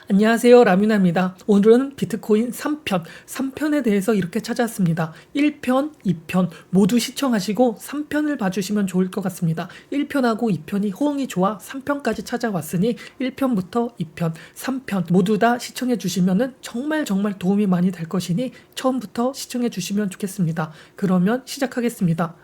안녕하세요, 라뮤나입니다. 오늘은 비트코인 3편에 대해서 이렇게 찾아왔습니다. 1편, 2편 모두 시청하시고 3편을 봐주시면 좋을 것 같습니다. 1편하고 2편이 호응이 좋아 3편까지 찾아왔으니 1편부터 2편, 3편 모두 다 시청해 주시면 정말 도움이 많이 될 것이니 처음부터 시청해 주시면 좋겠습니다. 그러면 시작하겠습니다.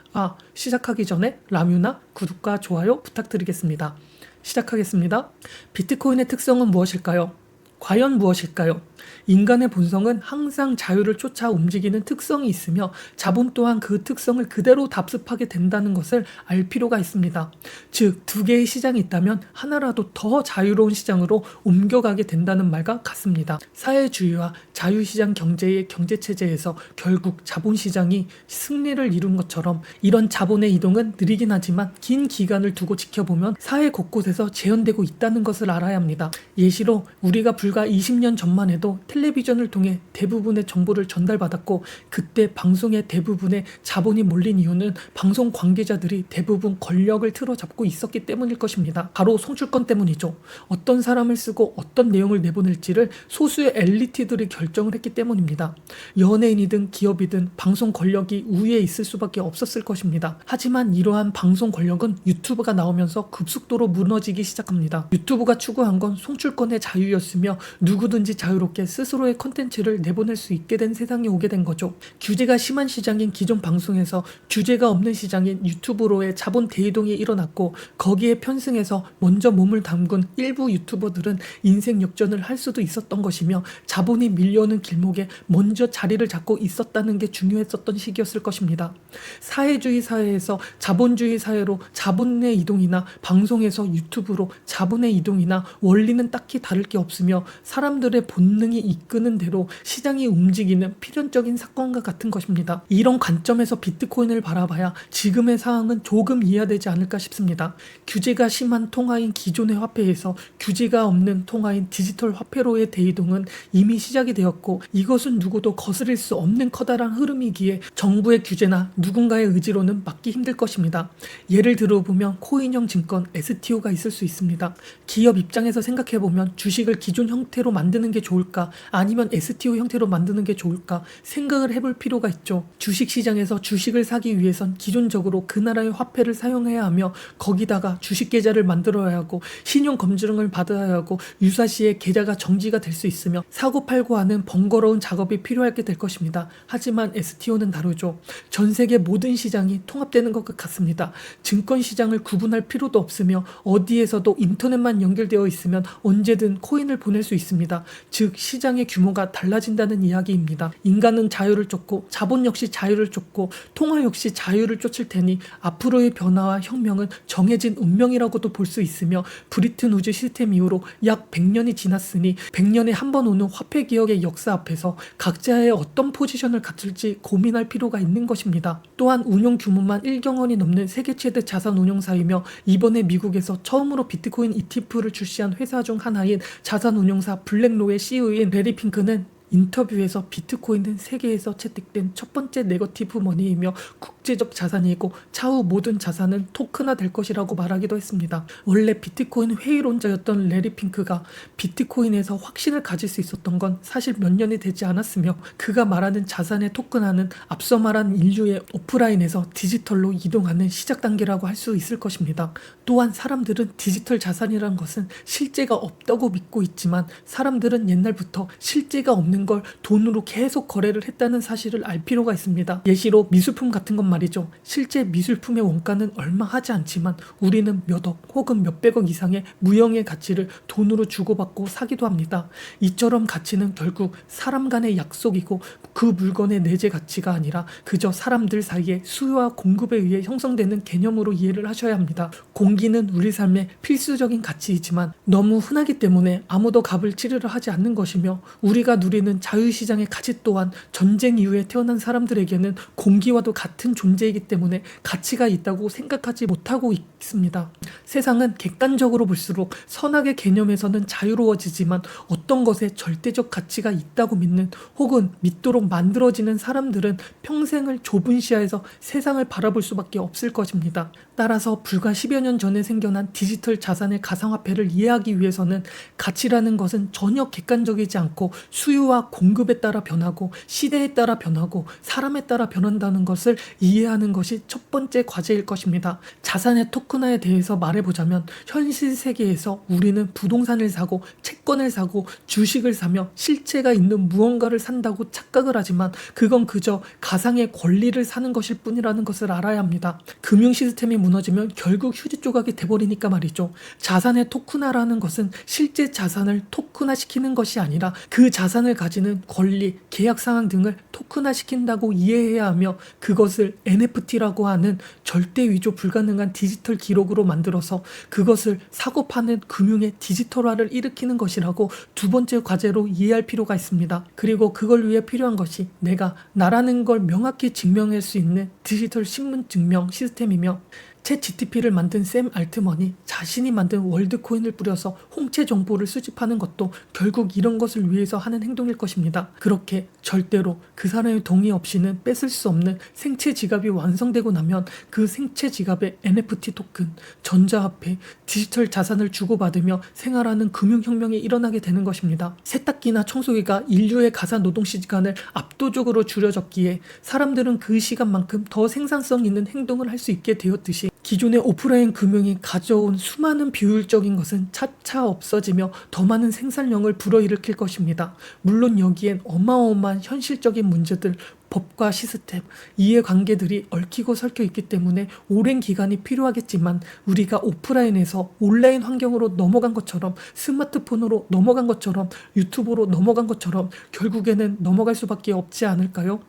시작하기 전에 라뮤나 구독과 좋아요 부탁드리겠습니다. 시작하겠습니다. 비트코인의 특성은 무엇일까요? 과연 무엇일까요? 인간의 본성은 항상 자유를 쫓아 움직이는 특성이 있으며 자본 또한 그 특성을 그대로 답습하게 된다는 것을 알 필요가 있습니다. 즉, 두 개의 시장이 있다면 하나라도 더 자유로운 시장으로 옮겨가게 된다는 말과 같습니다. 사회주의와 자유시장 경제의 경제체제에서 결국 자본시장이 승리를 이룬 것처럼 이런 자본의 이동은 느리긴 하지만 긴 기간을 두고 지켜보면 사회 곳곳에서 재현되고 있다는 것을 알아야 합니다. 예시로 우리가 불과 20년 전만 해도 텔레비전을 통해 대부분의 정보를 전달받았고, 그때 방송의 대부분의 자본이 몰린 이유는 방송 관계자들이 대부분 권력을 틀어잡고 있었기 때문일 것입니다. 바로 송출권 때문이죠. 어떤 사람을 쓰고 어떤 내용을 내보낼지를 소수의 엘리트들이 결정을 했기 때문입니다. 연예인이든 기업이든 방송 권력이 우위에 있을 수밖에 없었을 것입니다. 하지만 이러한 방송 권력은 유튜브가 나오면서 급속도로 무너지기 시작합니다. 유튜브가 추구한 건 송출권의 자유였으며 누구든지 자유롭게 스스로의 컨텐츠를 내보낼 수 있게 된 세상이 오게 된 거죠. 규제가 심한 시장인 기존 방송에서 규제가 없는 시장인 유튜브로의 자본 대이동이 일어났고, 거기에 편승해서 먼저 몸을 담근 일부 유튜버들은 인생 역전을 할 수도 있었던 것이며, 자본이 밀려오는 길목에 먼저 자리를 잡고 있었다는 게 중요했었던 시기였을 것입니다. 사회주의 사회에서 자본주의 사회로 자본의 이동이나 방송에서 유튜브로 자본의 이동이나 원리는 딱히 다를 게 없으며 사람들의 본능이 이끄는 대로 시장이 움직이는 필연적인 사건과 같은 것입니다. 이런 관점에서 비트코인을 바라봐야 지금의 상황은 조금 이해되지 않을까 싶습니다. 규제가 심한 통화인 기존의 화폐에서 규제가 없는 통화인 디지털 화폐로의 대이동은 이미 시작이 되었고, 이것은 누구도 거스릴 수 없는 커다란 흐름이기에 정부의 규제나 누군가의 의지로는 막기 힘들 것입니다. 예를 들어보면 코인형 증권 STO가 있을 수 있습니다. 기업 입장에서 생각해보면 주식을 기존 형태로 만드는 게 좋을까, 아니면 STO 형태로 만드는 게 좋을까 생각을 해볼 필요가 있죠. 주식시장에서 주식을 사기 위해선 기존적으로 그 나라의 화폐를 사용해야 하며, 거기다가 주식 계좌를 만들어야 하고 신용 검증을 받아야 하고 유사시에 계좌가 정지가 될 수 있으며 사고팔고 하는 번거로운 작업이 필요하게 될 것입니다. 하지만 STO는 다르죠. 전 세계 모든 시장이 통합되는 것 같습니다. 증권시장을 구분할 필요도 없으며 어디에서도 인터넷만 연결되어 있으면 언제든 코인을 보낼 수 있습니다. 즉, 시장의 규모가 달라진다는 이야기입니다. 인간은 자유를 쫓고 자본 역시 자유를 쫓고 통화 역시 자유를 쫓을 테니 앞으로의 변화와 혁명은 정해진 운명이라고도 볼 수 있으며, 브리튼 우즈 시스템 이후로 약 100년이 지났으니 100년에 한 번 오는 화폐 개혁의 역사 앞에서 각자의 어떤 포지션을 갖출지 고민할 필요가 있는 것입니다. 또한 운용 규모만 1경 원이 넘는 세계 최대 자산 운용사이며, 이번에 미국에서 처음으로 비트코인 ETF를 출시한 회사 중 하나인 자산운용사 블랙로의 CEO인 레리 핑크는 인터뷰에서 비트코인은 세계에서 채택된 첫 번째 네거티브 머니이며 국제적 자산이고 차후 모든 자산은 토큰화 될 것이라고 말하기도 했습니다. 원래 비트코인 회의론자였던 레리 핑크가 비트코인에서 확신을 가질 수 있었던 건 사실 몇 년이 되지 않았으며, 그가 말하는 자산의 토큰화는 앞서 말한 인류의 오프라인에서 디지털로 이동하는 시작 단계라고 할 수 있을 것입니다. 또한 사람들은 디지털 자산이라는 것은 실제가 없다고 믿고 있지만, 사람들은 옛날부터 실제가 없는 걸 돈으로 계속 거래를 했다는 사실을 알 필요가 있습니다. 예시로 미술품 같은 건 말이죠. 실제 미술품의 원가는 얼마 하지 않지만 우리는 몇억 혹은 몇백억 이상의 무형의 가치를 돈으로 주고받고 사기도 합니다. 이처럼 가치는 결국 사람 간의 약속이고 그 물건의 내재 가치가 아니라 그저 사람들 사이의 수요와 공급에 의해 형성되는 개념으로 이해를 하셔야 합니다. 공기는 우리 삶의 필수적인 가치이지만 너무 흔하기 때문에 아무도 값을 치르려 하지 않는 것이며, 우리가 누리는 우리는 자유시장의 가치 또한 전쟁 이후에 태어난 사람들에게는 공기와도 같은 존재이기 때문에 가치가 있다고 생각하지 못하고 있습니다. 세상은 객관적으로 볼수록 선악의 개념에서는 자유로워지지만 어떤 것에 절대적 가치가 있다고 믿는 혹은 믿도록 만들어지는 사람들은 평생을 좁은 시야에서 세상을 바라볼 수밖에 없을 것입니다. 따라서 불과 10여 년 전에 생겨난 디지털 자산의 가상화폐를 이해하기 위해서는 가치라는 것은 전혀 객관적이지 않고 수요와 공급에 따라 변하고 시대에 따라 변하고 사람에 따라 변한다는 것을 이해하는 것이 첫 번째 과제일 것입니다. 자산의 토큰화에 대해서 말해보자면 현실 세계에서 우리는 부동산을 사고 채권을 사고 주식을 사며 실체가 있는 무언가를 산다고 착각을 하지만 그건 그저 가상의 권리를 사는 것일 뿐이라는 것을 알아야 합니다. 금융 시스템이 무너지면 결국 휴지 조각이 돼버리니까 말이죠. 자산의 토큰화라는 것은 실제 자산을 토큰화시키는 것이 아니라 그 자산을 가지는 권리, 계약 상황 등을 토큰화시킨다고 이해해야 하며 그것을 NFT라고 하는 절대 위조 불가능한 디지털 기록으로 만들어서 그것을 사고 파는 금융의 디지털화를 일으키는 것이라고 두 번째 과제로 이해할 필요가 있습니다. 그리고 그걸 위해 필요한 것이 내가 나라는 걸 명확히 증명할 수 있는 디지털 신분 증명 시스템이며 챗 GTP를 만든 샘 알트먼이 자신이 만든 월드코인을 뿌려서 홍채 정보를 수집하는 것도 결국 이런 것을 위해서 하는 행동일 것입니다. 그렇게 절대로 그 사람의 동의 없이는 뺏을 수 없는 생체 지갑이 완성되고 나면 그 생체 지갑에 NFT 토큰, 전자화폐, 디지털 자산을 주고받으며 생활하는 금융혁명이 일어나게 되는 것입니다. 세탁기나 청소기가 인류의 가사 노동 시간을 압도적으로 줄여줬기에 사람들은 그 시간만큼 더 생산성 있는 행동을 할 수 있게 되었듯이 기존의 오프라인 금융이 가져온 수많은 비효율적인 것은 차차 없어지며 더 많은 생산량을 불어일으킬 것입니다. 물론 여기엔 어마어마한 현실적인 문제들, 법과 시스템, 이해관계들이 얽히고 설켜 있기 때문에 오랜 기간이 필요하겠지만 우리가 오프라인에서 온라인 환경으로 넘어간 것처럼 스마트폰으로 넘어간 것처럼 유튜브로 넘어간 것처럼 결국에는 넘어갈 수밖에 없지 않을까요?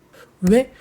왜?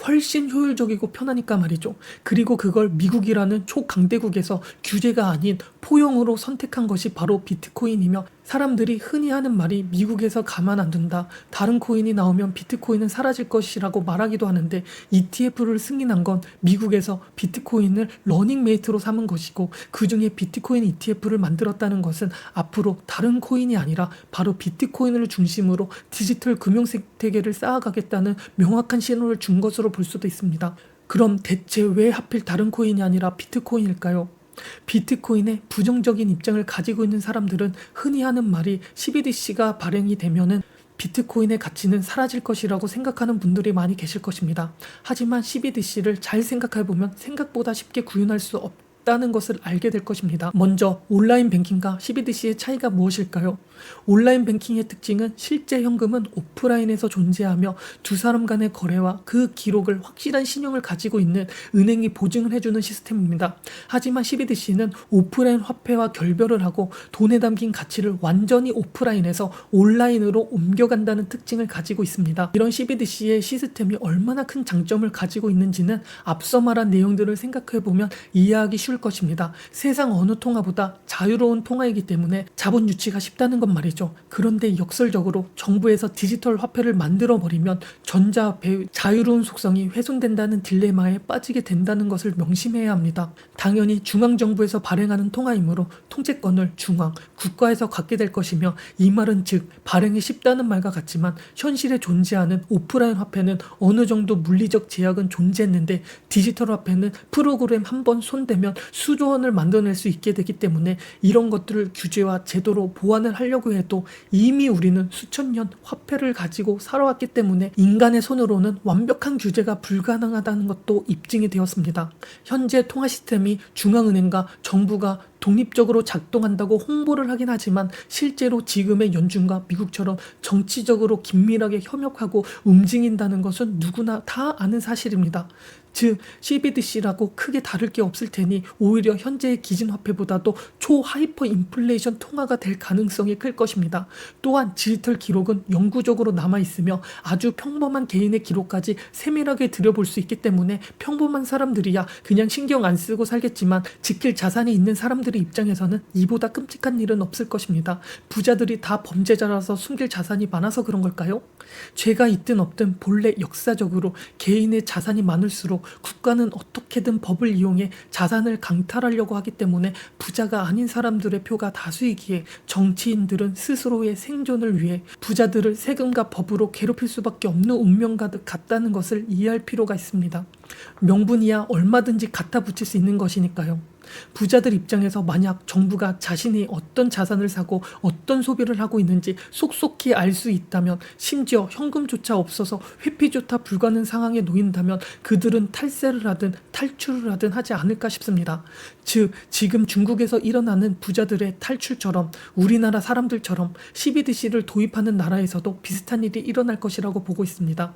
훨씬 효율적이고 편하니까 말이죠. 그리고 그걸 미국이라는 초강대국에서 규제가 아닌 포용으로 선택한 것이 바로 비트코인이며 사람들이 흔히 하는 말이 미국에서 가만 안 둔다. 다른 코인이 나오면 비트코인은 사라질 것이라고 말하기도 하는데 ETF를 승인한 건 미국에서 비트코인을 러닝메이트로 삼은 것이고 그중에 비트코인 ETF를 만들었다는 것은 앞으로 다른 코인이 아니라 바로 비트코인을 중심으로 디지털 금융 생태계를 쌓아가겠다는 명확한 신호를 준 것으로 볼 수도 있습니다. 그럼 대체 왜 하필 다른 코인이 아니라 비트코인일까요? 비트코인에 부정적인 입장을 가지고 있는 사람들은 흔히 하는 말이 CBDC가 발행이 되면은 비트코인의 가치는 사라질 것이라고 생각하는 분들이 많이 계실 것입니다. 하지만 CBDC를 잘 생각해보면 생각보다 쉽게 구현할 수 없다는 것을 알게 될 것입니다. 먼저 온라인 뱅킹과 CBDC의 차이가 무엇일까요? 온라인 뱅킹의 특징은 실제 현금은 오프라인에서 존재하며 두 사람 간의 거래와 그 기록을 확실한 신용을 가지고 있는 은행이 보증을 해주는 시스템입니다. 하지만 CBDC는 오프라인 화폐와 결별을 하고 돈에 담긴 가치를 완전히 오프라인에서 온라인으로 옮겨간다는 특징을 가지고 있습니다. 이런 CBDC의 시스템이 얼마나 큰 장점을 가지고 있는지는 앞서 말한 내용들을 생각해보면 이해하기 쉬울 것입니다. 세상 어느 통화보다 자유로운 통화이기 때문에 자본 유치가 쉽다는 것 말이죠. 그런데 역설적으로 정부에서 디지털 화폐를 만들어버리면 전자화폐의 자유로운 속성이 훼손된다는 딜레마에 빠지게 된다는 것을 명심해야 합니다. 당연히 중앙정부에서 발행하는 통화이므로 통제권을 중앙, 국가에서 갖게 될 것이며 이 말은 즉 발행이 쉽다는 말과 같지만 현실에 존재하는 오프라인 화폐는 어느 정도 물리적 제약은 존재했는데 디지털 화폐는 프로그램 한 번 손대면 수조 원을 만들어낼 수 있게 되기 때문에 이런 것들을 규제와 제도로 보완을 하려고 해도 이미 우리는 수천 년 화폐를 가지고 살아왔기 때문에 인간의 손으로는 완벽한 규제가 불가능하다는 것도 입증이 되었습니다. 현재 통화 시스템이 중앙은행과 정부가 독립적으로 작동한다고 홍보를 하긴 하지만 실제로 지금의 연준과 미국처럼 정치적으로 긴밀하게 협력하고 움직인다는 것은 누구나 다 아는 사실입니다. 즉 CBDC라고 크게 다를 게 없을 테니 오히려 현재의 기준화폐보다도 초하이퍼 인플레이션 통화가 될 가능성이 클 것입니다. 또한 디지털 기록은 영구적으로 남아있으며 아주 평범한 개인의 기록까지 세밀하게 들여볼 수 있기 때문에 평범한 사람들이야 그냥 신경 안 쓰고 살겠지만 지킬 자산이 있는 사람들의 입장에서는 이보다 끔찍한 일은 없을 것입니다. 부자들이 다 범죄자라서 숨길 자산이 많아서 그런 걸까요? 죄가 있든 없든 본래 역사적으로 개인의 자산이 많을수록 국가는 어떻게든 법을 이용해 자산을 강탈하려고 하기 때문에 부자가 아닌 사람들의 표가 다수이기에 정치인들은 스스로의 생존을 위해 부자들을 세금과 법으로 괴롭힐 수밖에 없는 운명과 같다는 것을 이해할 필요가 있습니다. 명분이야 얼마든지 갖다 붙일 수 있는 것이니까요. 부자들 입장에서 만약 정부가 자신이 어떤 자산을 사고 어떤 소비를 하고 있는지 속속히 알 수 있다면, 심지어 현금조차 없어서 회피조차 불가능 상황에 놓인다면 그들은 탈세를 하든 탈출을 하든 하지 않을까 싶습니다. 즉 지금 중국에서 일어나는 부자들의 탈출처럼 우리나라 사람들처럼 CBDC를 도입하는 나라에서도 비슷한 일이 일어날 것이라고 보고 있습니다.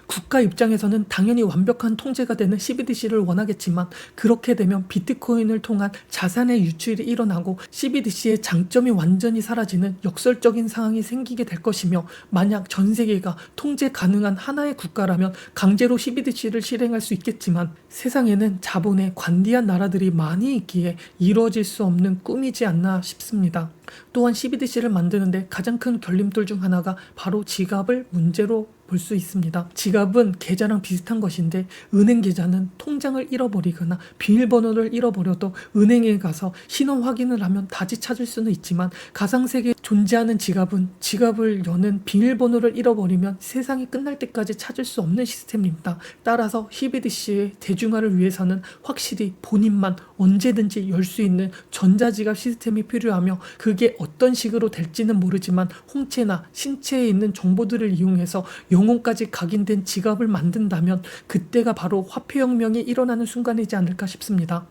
국가 입장에서는 당연히 완벽한 통제가 되는 CBDC를 원하겠지만 그렇게 되면 비트코인을 통한 자산의 유출이 일어나고 CBDC의 장점이 완전히 사라지는 역설적인 상황이 생기게 될 것이며, 만약 전 세계가 통제 가능한 하나의 국가라면 강제로 CBDC를 실행할 수 있겠지만 세상에는 자본의 관대한 나라들이 많이 있기에 이루어질 수 없는 꿈이지 않나 싶습니다. 또한 CBDC를 만드는데 가장 큰 결림돌 중 하나가 바로 지갑을 문제로 볼 수 있습니다. 지갑은 계좌랑 비슷한 것인데 은행 계좌는 통장을 잃어버리거나 비밀번호를 잃어버려도 은행에 가서 신원 확인을 하면 다시 찾을 수는 있지만 가상세계에 존재하는 지갑은 지갑을 여는 비밀번호를 잃어버리면 세상이 끝날 때까지 찾을 수 없는 시스템입니다. 따라서 CBDC의 대중화를 위해서는 확실히 본인만 언제든지 열 수 있는 전자지갑 시스템이 필요하며, 그게 어떤 식으로 될지는 모르지만 홍채나 신체에 있는 정보들을 이용해서 영혼까지 각인된 지갑을 만든다면 그때가 바로 화폐혁명이 일어나는 순간이지 않을까 싶습니다.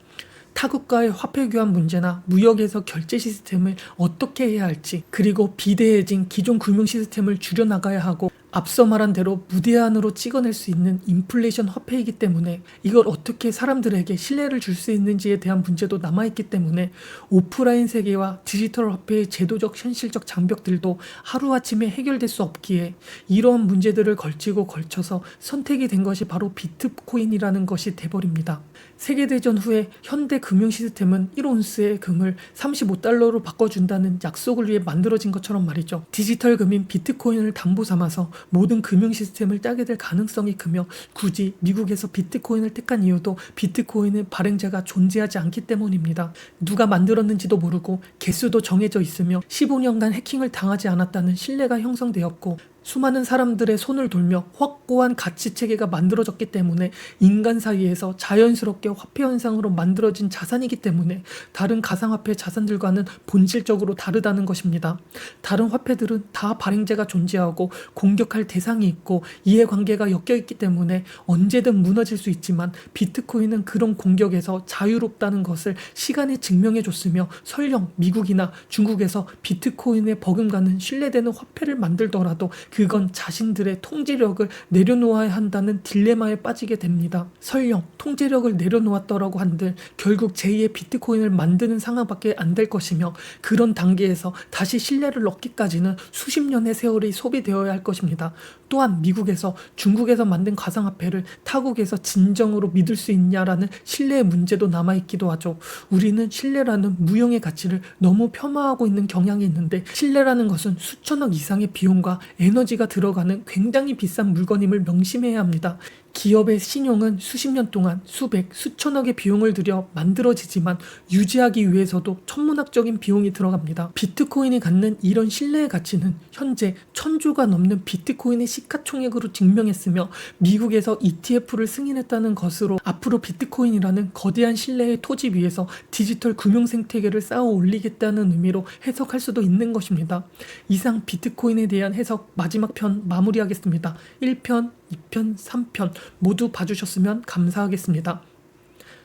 타국과의 화폐 교환 문제나 무역에서 결제 시스템을 어떻게 해야 할지, 그리고 비대해진 기존 금융 시스템을 줄여나가야 하고, 앞서 말한 대로 무제한으로 찍어낼 수 있는 인플레이션 화폐이기 때문에 이걸 어떻게 사람들에게 신뢰를 줄 수 있는지에 대한 문제도 남아있기 때문에 오프라인 세계와 디지털 화폐의 제도적 현실적 장벽들도 하루아침에 해결될 수 없기에 이러한 문제들을 걸치고 걸쳐서 선택이 된 것이 바로 비트코인이라는 것이 돼버립니다. 세계대전 후에 현대 금융 시스템은 1온스의 금을 $35로 바꿔준다는 약속을 위해 만들어진 것처럼 말이죠. 디지털 금인 비트코인을 담보 삼아서 모든 금융 시스템을 짜게 될 가능성이 크며, 굳이 미국에서 비트코인을 택한 이유도 비트코인의 발행자가 존재하지 않기 때문입니다. 누가 만들었는지도 모르고 개수도 정해져 있으며 15년간 해킹을 당하지 않았다는 신뢰가 형성되었고, 수많은 사람들의 손을 돌며 확고한 가치체계가 만들어졌기 때문에 인간 사이에서 자연스럽게 화폐 현상으로 만들어진 자산이기 때문에 다른 가상화폐 자산들과는 본질적으로 다르다는 것입니다. 다른 화폐들은 다 발행자가 존재하고 공격할 대상이 있고 이해관계가 엮여있기 때문에 언제든 무너질 수 있지만 비트코인은 그런 공격에서 자유롭다는 것을 시간이 증명해줬으며, 설령 미국이나 중국에서 비트코인에 버금가는 신뢰되는 화폐를 만들더라도 그건 자신들의 통제력을 내려놓아야 한다는 딜레마에 빠지게 됩니다. 설령 통제력을 내려놓았더라고 한들 결국 제2의 비트코인을 만드는 상황밖에 안 될 것이며, 그런 단계에서 다시 신뢰를 얻기까지는 수십 년의 세월이 소비되어야 할 것입니다. 또한 미국에서 중국에서 만든 가상화폐를 타국에서 진정으로 믿을 수 있냐라는 신뢰의 문제도 남아있기도 하죠. 우리는 신뢰라는 무형의 가치를 너무 폄하하고 있는 경향이 있는데, 신뢰라는 것은 수천억 이상의 비용과 에너지가 들어가는 굉장히 비싼 물건임을 명심해야 합니다. 기업의 신용은 수십 년 동안 수백, 수천억의 비용을 들여 만들어지지만 유지하기 위해서도 천문학적인 비용이 들어갑니다. 비트코인이 갖는 이런 신뢰의 가치는 현재 1000조가 넘는 비트코인의 시가총액으로 증명했으며, 미국에서 ETF를 승인했다는 것으로 앞으로 비트코인이라는 거대한 신뢰의 토지 위에서 디지털 금융 생태계를 쌓아 올리겠다는 의미로 해석할 수도 있는 것입니다. 이상 비트코인에 대한 해석 마지막 편 마무리하겠습니다. 1편, 2편, 3편 모두 봐주셨으면 감사하겠습니다.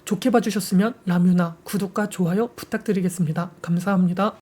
좋게 봐주셨으면 라뮤나 구독과 좋아요 부탁드리겠습니다. 감사합니다.